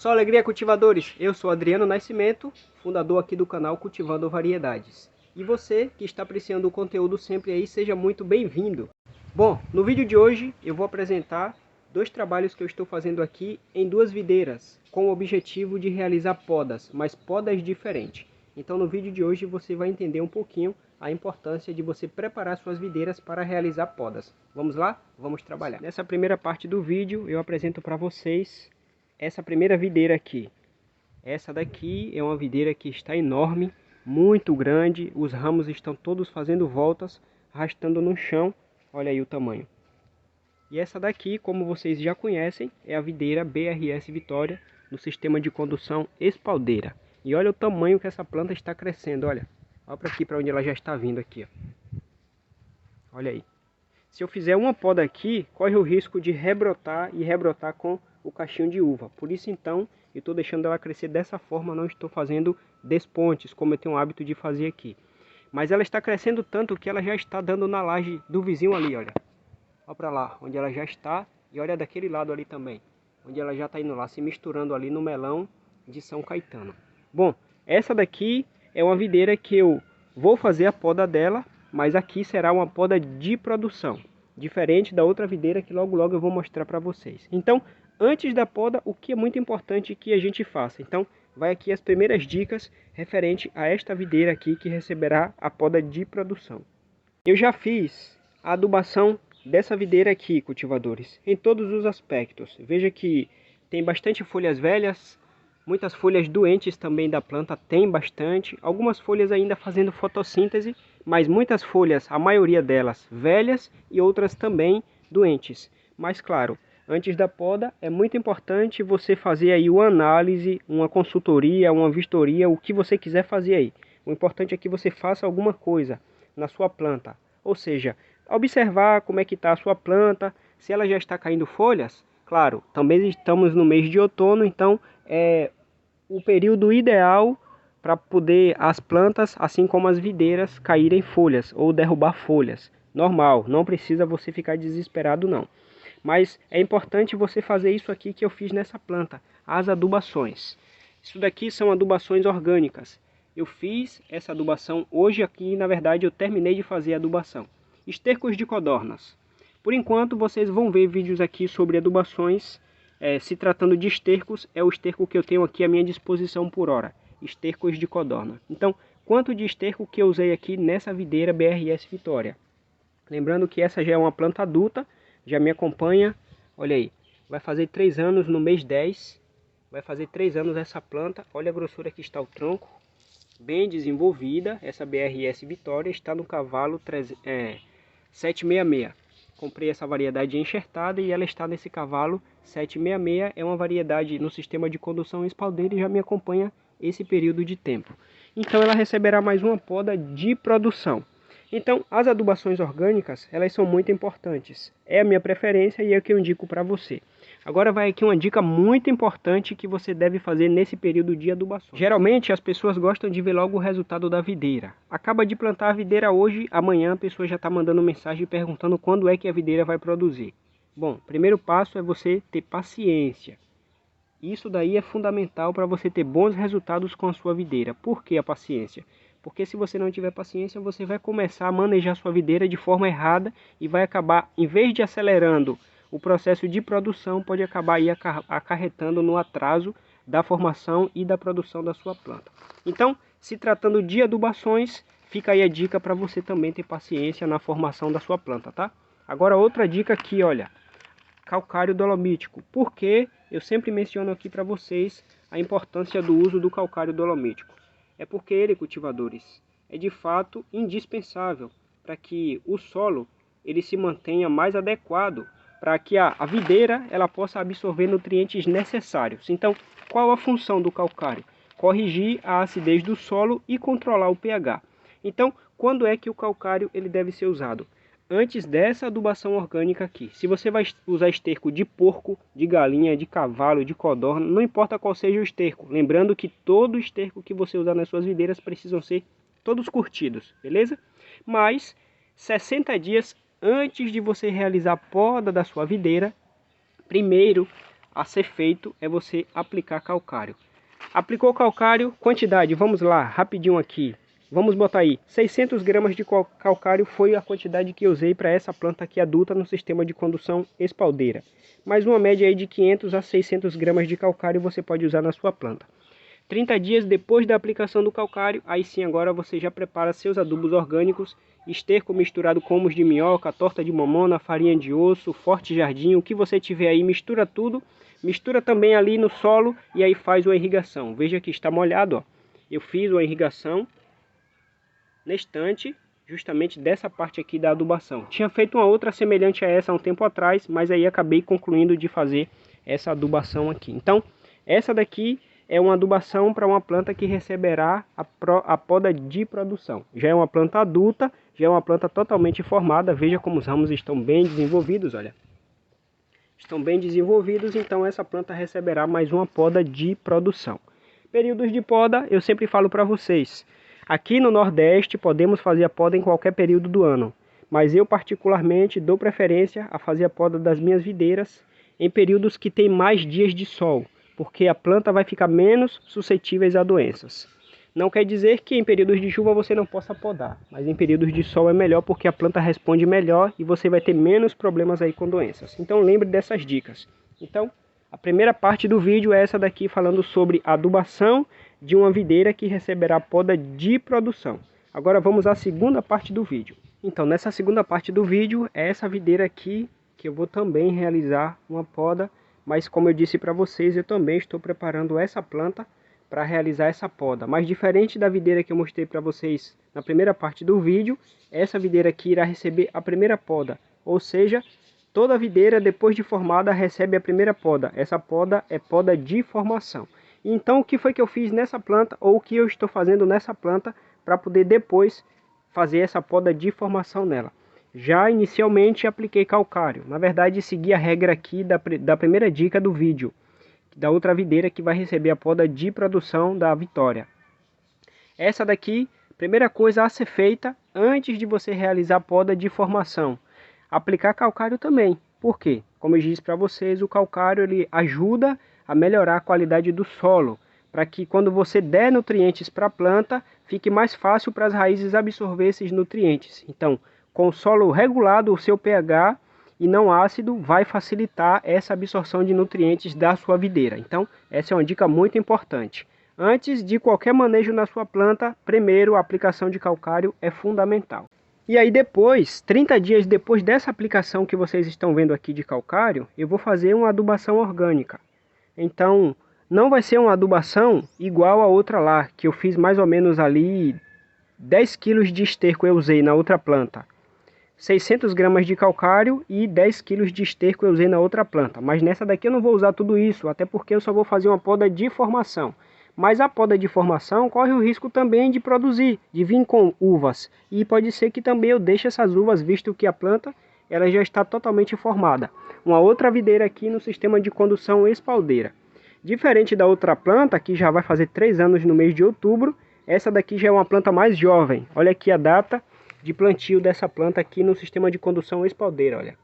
Só alegria, cultivadores! Eu sou Adriano Nascimento, fundador aqui do canal Cultivando Variedades. E você que está apreciando o conteúdo sempre aí, seja muito bem-vindo! Bom, no vídeo de hoje eu vou apresentar dois trabalhos que eu estou fazendo aqui em duas videiras, com o objetivo de realizar podas, mas podas diferentes. Então no vídeo de hoje você vai entender um pouquinho a importância de você preparar suas videiras para realizar podas. Vamos lá? Vamos trabalhar. Nessa primeira parte do vídeo eu apresento para vocês essa primeira videira aqui. Essa daqui é uma videira que está enorme, muito grande. Os ramos estão todos fazendo voltas, arrastando no chão. Olha aí o tamanho. E essa daqui, como vocês já conhecem, é a videira BRS Vitória, no sistema de condução espaldeira. E olha o tamanho que essa planta está crescendo, olha. Olha para aqui, para onde ela já está vindo aqui, ó. Olha aí. Se eu fizer uma poda aqui, corre o risco de rebrotar e rebrotar com o cachinho de uva. Por isso então, eu estou deixando ela crescer dessa forma, não estou fazendo despontes, como eu tenho o hábito de fazer aqui. Mas ela está crescendo tanto que ela já está dando na laje do vizinho ali, olha. Olha para lá, onde ela já está, e olha daquele lado ali também, onde ela já está indo lá, se misturando ali no melão de São Caetano. Bom, essa daqui é uma videira que eu vou fazer a poda dela, mas aqui será uma poda de produção, diferente da outra videira que logo eu vou mostrar para vocês. Então, antes da poda, o que é muito importante que a gente faça? Então, vai aqui as primeiras dicas referente a esta videira aqui que receberá a poda de produção. Eu já fiz a adubação dessa videira aqui, cultivadores, em todos os aspectos. Veja que tem bastante folhas velhas, muitas folhas doentes também da planta, tem bastante. Algumas folhas ainda fazendo fotossíntese, mas muitas folhas, a maioria delas velhas e outras também doentes. Mas claro, antes da poda é muito importante você fazer aí uma análise, uma consultoria, uma vistoria, o que você quiser fazer aí. O importante é que você faça alguma coisa na sua planta, ou seja, observar como é que está a sua planta, se ela já está caindo folhas. Claro, também estamos no mês de outono, então é o período ideal para poder as plantas, assim como as videiras, caírem folhas ou derrubar folhas. Normal, não precisa você ficar desesperado não. Mas é importante você fazer isso aqui que eu fiz nessa planta, as adubações. Isso daqui são adubações orgânicas. Eu fiz essa adubação hoje aqui, na verdade eu terminei de fazer a adubação. Estercos de codornas. Por enquanto vocês vão ver vídeos aqui sobre adubações. Se tratando de estercos, é o esterco que eu tenho aqui à minha disposição por hora. Estercos de codorna. Então, quanto de esterco que eu usei aqui nessa videira BRS Vitória. Lembrando que essa já é uma planta adulta, já me acompanha. Olha aí, vai fazer 3 anos no mês 10. Vai fazer 3 anos essa planta. Olha a grossura que está o tronco. Bem desenvolvida. Essa BRS Vitória está no cavalo 766. Comprei essa variedade enxertada e ela está nesse cavalo 766. É uma variedade no sistema de condução espaldeira e já me acompanha esse período de tempo. Então ela receberá mais uma poda de produção. Então as adubações orgânicas, elas são muito importantes. É a minha preferência e é o que eu indico para você. Agora vai aqui uma dica muito importante que você deve fazer nesse período de adubação. Geralmente as pessoas gostam de ver logo o resultado da videira. Acaba de plantar a videira hoje, amanhã a pessoa já está mandando mensagem perguntando quando é que a videira vai produzir. Bom, primeiro passo é você ter paciência. Isso daí é fundamental para você ter bons resultados com a sua videira. Por que a paciência? Porque se você não tiver paciência, você vai começar a manejar sua videira de forma errada e vai acabar, em vez de acelerando o processo de produção, pode acabar aí acarretando no atraso da formação e da produção da sua planta. Então, se tratando de adubações, fica aí a dica para você também ter paciência na formação da sua planta, tá? Agora outra dica aqui, olha, calcário dolomítico. Por que eu sempre menciono aqui para vocês a importância do uso do calcário dolomítico? É porque ele, cultivadores, é de fato indispensável para que o solo ele se mantenha mais adequado, para que a videira ela possa absorver nutrientes necessários. Então, qual a função do calcário? Corrigir a acidez do solo e controlar o pH. Então, quando é que o calcário ele deve ser usado? Antes dessa adubação orgânica aqui. Se você vai usar esterco de porco, de galinha, de cavalo, de codorna, não importa qual seja o esterco. Lembrando que todo esterco que você usar nas suas videiras precisam ser todos curtidos, beleza? Mas 60 dias antes de você realizar a poda da sua videira, primeiro a ser feito é você aplicar calcário. Aplicou calcário, quantidade, vamos lá, rapidinho aqui. Vamos botar aí, 600 gramas de calcário foi a quantidade que eu usei para essa planta aqui adulta no sistema de condução espaldeira. Mais uma média aí de 500 a 600 gramas de calcário você pode usar na sua planta. 30 dias depois da aplicação do calcário, aí sim agora você já prepara seus adubos orgânicos, esterco misturado com humus de minhoca, torta de mamona, farinha de osso, forte jardim, o que você tiver aí, mistura tudo. Mistura também ali no solo e aí faz uma irrigação. Veja que está molhado, ó. Eu fiz uma irrigação na estante, justamente dessa parte aqui da adubação. Tinha feito uma outra semelhante a essa há um tempo atrás, mas aí acabei concluindo de fazer essa adubação aqui. Então, essa daqui é uma adubação para uma planta que receberá a poda de produção. Já é uma planta adulta, já é uma planta totalmente formada. Veja como os ramos estão bem desenvolvidos, olha. Estão bem desenvolvidos, então essa planta receberá mais uma poda de produção. Períodos de poda, eu sempre falo para vocês. Aqui no Nordeste podemos fazer a poda em qualquer período do ano, mas eu particularmente dou preferência a fazer a poda das minhas videiras em períodos que tem mais dias de sol, porque a planta vai ficar menos suscetível a doenças. Não quer dizer que em períodos de chuva você não possa podar, mas em períodos de sol é melhor porque a planta responde melhor e você vai ter menos problemas aí com doenças. Então lembre dessas dicas. Então, a primeira parte do vídeo é essa daqui falando sobre a adubação de uma videira que receberá poda de produção. Agora vamos à segunda parte do vídeo. Então nessa segunda parte do vídeo é essa videira aqui que eu vou também realizar uma poda, mas como eu disse para vocês, eu também estou preparando essa planta para realizar essa poda. Mas diferente da videira que eu mostrei para vocês na primeira parte do vídeo, essa videira aqui irá receber a primeira poda, ou seja, toda videira depois de formada recebe a primeira poda. Essa poda é poda de formação. Então o que foi que eu fiz nessa planta, ou o que eu estou fazendo nessa planta, para poder depois fazer essa poda de formação nela? Já inicialmente apliquei calcário. Na verdade segui a regra aqui da primeira dica do vídeo, da outra videira que vai receber a poda de produção da Vitória. Essa daqui, primeira coisa a ser feita antes de você realizar a poda de formação, aplicar calcário também. Por quê? Como eu disse para vocês, o calcário ele ajuda a melhorar a qualidade do solo, para que quando você der nutrientes para a planta, fique mais fácil para as raízes absorver esses nutrientes. Então, com o solo regulado, o seu pH e não ácido vai facilitar essa absorção de nutrientes da sua videira. Então, essa é uma dica muito importante. Antes de qualquer manejo na sua planta, primeiro a aplicação de calcário é fundamental. E aí depois, 30 dias depois dessa aplicação que vocês estão vendo aqui de calcário, eu vou fazer uma adubação orgânica. Então, não vai ser uma adubação igual a outra lá, que eu fiz mais ou menos ali 10 kg de esterco eu usei na outra planta. 600 gramas de calcário e 10 kg de esterco eu usei na outra planta. Mas nessa daqui eu não vou usar tudo isso, até porque eu só vou fazer uma poda de formação. Mas a poda de formação corre o risco também de produzir, de vir com uvas. E pode ser que também eu deixe essas uvas, visto que a planta ela já está totalmente formada. Uma outra videira aqui no sistema de condução espaldeira. Diferente da outra planta, que já vai fazer 3 anos no mês de outubro, essa daqui já é uma planta mais jovem. Olha aqui a data de plantio dessa planta aqui no sistema de condução espaldeira, olha.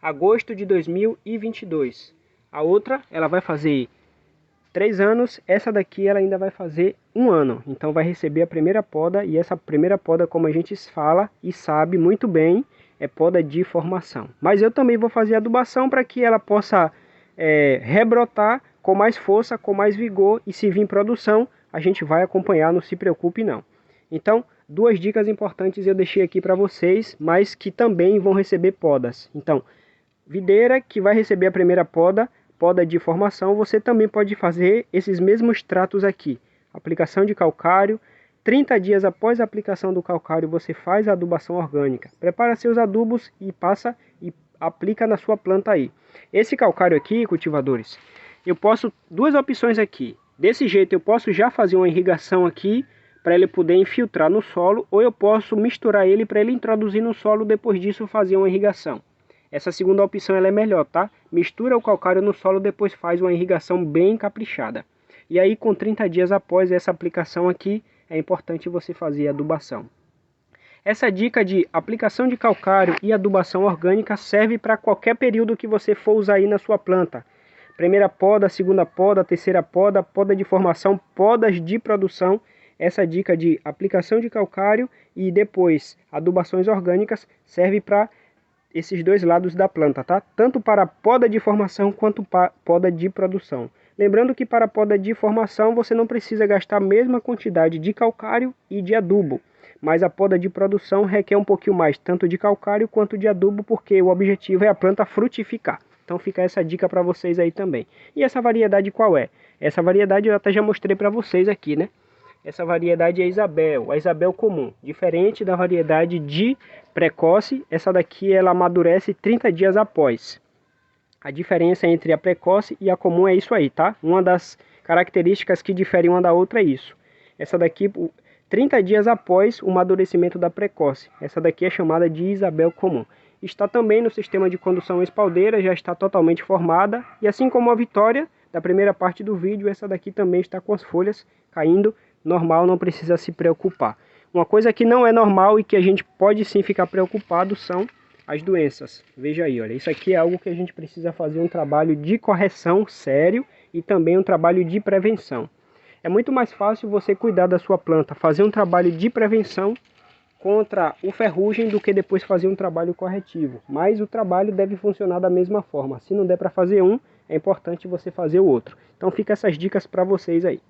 Agosto de 2022. A outra, ela vai fazer 3 anos, essa daqui ela ainda vai fazer 1 ano. Então vai receber a primeira poda, e essa primeira poda, como a gente fala e sabe muito bem, é poda de formação. Mas eu também vou fazer adubação para que ela possa rebrotar com mais força, com mais vigor, e se vir produção, a gente vai acompanhar, não se preocupe não. Então, 2 dicas importantes eu deixei aqui para vocês, mas que também vão receber podas. Então, videira que vai receber a primeira poda, poda de formação, você também pode fazer esses mesmos tratos aqui. Aplicação de calcário, 30 dias após a aplicação do calcário você faz a adubação orgânica. Prepara seus adubos e passa e aplica na sua planta aí. Esse calcário aqui, cultivadores, eu posso, 2 opções aqui. Desse jeito eu posso já fazer uma irrigação aqui, para ele poder infiltrar no solo, ou eu posso misturar ele para ele introduzir no solo, depois disso fazer uma irrigação. Essa segunda opção ela é melhor, tá? Mistura o calcário no solo, depois faz uma irrigação bem caprichada. E aí com 30 dias após essa aplicação aqui, é importante você fazer a adubação. Essa dica de aplicação de calcário e adubação orgânica serve para qualquer período que você for usar aí na sua planta. primeira poda, segunda poda, terceira poda, poda de formação, podas de produção. Essa dica de aplicação de calcário e depois adubações orgânicas serve para esses dois lados da planta, tá? Tanto para poda de formação quanto para poda de produção. Lembrando que para poda de formação você não precisa gastar a mesma quantidade de calcário e de adubo, mas a poda de produção requer um pouquinho mais, tanto de calcário quanto de adubo, porque o objetivo é a planta frutificar. Então fica essa dica para vocês aí também. E essa variedade qual é? Essa variedade eu até já mostrei para vocês aqui, né? Essa variedade é a Isabel comum, diferente da variedade de precoce. Essa daqui ela amadurece 30 dias após. A diferença entre a precoce e a comum é isso aí, tá? Uma das características que difere uma da outra é isso. Essa daqui, 30 dias após o amadurecimento da precoce. Essa daqui é chamada de Isabel comum. Está também no sistema de condução espaldeira, já está totalmente formada. E assim como a Vitória, da primeira parte do vídeo, essa daqui também está com as folhas caindo. Normal, não precisa se preocupar. Uma coisa que não é normal e que a gente pode sim ficar preocupado são as doenças. Veja aí, olha, isso aqui é algo que a gente precisa fazer um trabalho de correção sério e também um trabalho de prevenção. É muito mais fácil você cuidar da sua planta, fazer um trabalho de prevenção contra o ferrugem do que depois fazer um trabalho corretivo. Mas o trabalho deve funcionar da mesma forma. Se não der para fazer um, é importante você fazer o outro. Então fica essas dicas para vocês aí.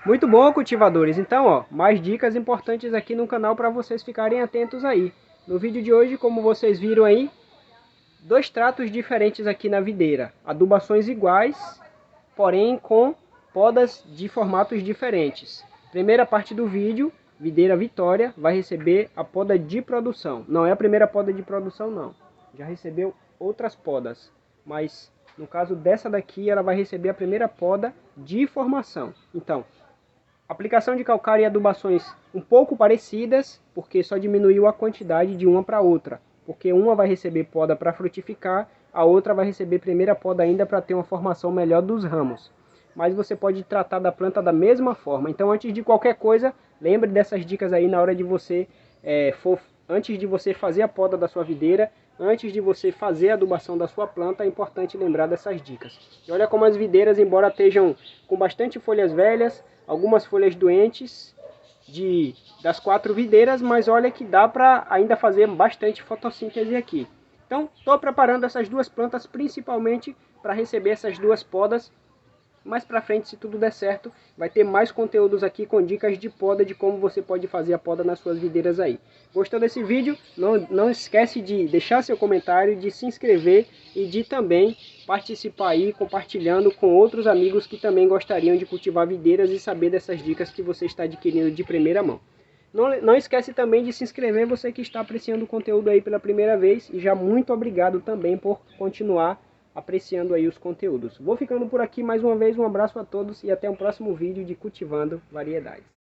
Muito bom, cultivadores. Então, ó, mais dicas importantes aqui no canal para vocês ficarem atentos aí. No vídeo de hoje, como vocês viram aí, dois tratos diferentes aqui na videira. Adubações iguais, porém com podas de formatos diferentes. Primeira parte do vídeo, videira Vitória vai receber a poda de produção. Não é a primeira poda de produção, não. Já recebeu outras podas, mas no caso dessa daqui, ela vai receber a primeira poda de formação. Então, aplicação de calcário e adubações um pouco parecidas, porque só diminuiu a quantidade de uma para outra. Porque uma vai receber poda para frutificar, a outra vai receber primeira poda ainda para ter uma formação melhor dos ramos. Mas você pode tratar da planta da mesma forma. Então, antes de qualquer coisa, lembre dessas dicas aí na hora de você, antes de você fazer a poda da sua videira, antes de você fazer a adubação da sua planta, é importante lembrar dessas dicas. E olha como as videiras, embora estejam com bastante folhas velhas, algumas folhas doentes das 4 videiras, mas olha que dá para ainda fazer bastante fotossíntese aqui. Então, estou preparando essas duas plantas principalmente para receber essas duas podas. Mais para frente, se tudo der certo, vai ter mais conteúdos aqui com dicas de poda, de como você pode fazer a poda nas suas videiras aí. Gostou desse vídeo? Não esquece de deixar seu comentário, de se inscrever e de também participar aí compartilhando com outros amigos que também gostariam de cultivar videiras e saber dessas dicas que você está adquirindo de primeira mão. Não esquece também de se inscrever, você que está apreciando o conteúdo aí pela primeira vez, e já muito obrigado também por continuar apreciando aí os conteúdos. Vou ficando por aqui mais uma vez, um abraço a todos e até o próximo vídeo de Cultivando Variedades.